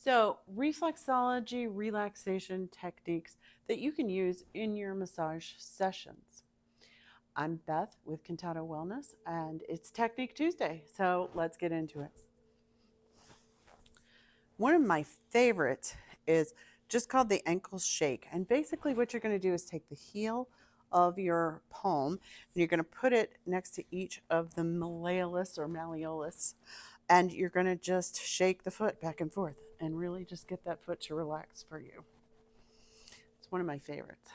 So, reflexology relaxation techniques that you can use in your massage sessions. I'm Beth with Cantata Wellness, and it's Technique Tuesday. So, let's get into it. One of my favorites is just called the ankle shake. And basically, what you're going to do is take the heel of your palm and you're going to put it next to each of the malleolus or malleolus, and you're going to just shake the foot back and forth and really just get that foot to relax for you. It's one of my favorites.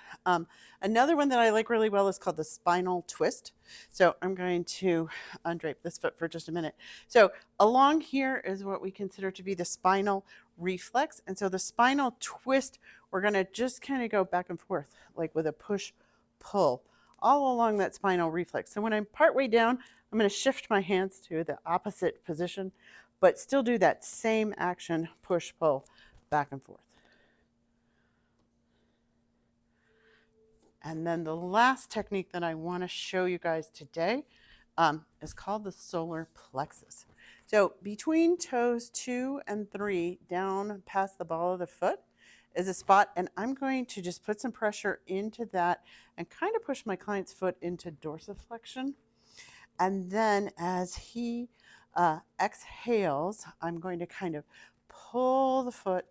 Another one that I like really well is called the spinal twist. So I'm going to undrape this foot for just a minute. So along here is what we consider to be the spinal reflex. And so the spinal twist, we're going to just kind of go back and forth, like with a push pull all along that spinal reflex. So when I'm partway down, I'm going to shift my hands to the opposite position, but still do that same action, push pull back and forth. And then the last technique that I want to show you guys today is called the solar plexus. So between toes 2 and 3, down past the ball of the foot, is a spot, and I'm going to just put some pressure into that and kind of push my client's foot into dorsiflexion. And then as he exhales, I'm going to kind of pull the foot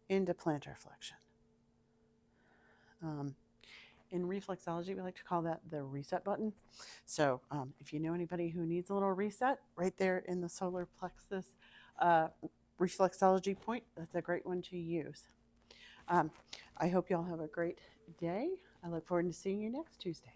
into plantar flexion. In reflexology, we like to call that the reset button. So if you know anybody who needs a little reset, right there in the solar plexus reflexology point, that's a great one to use. I hope y'all have a great day. I look forward to seeing you next Tuesday.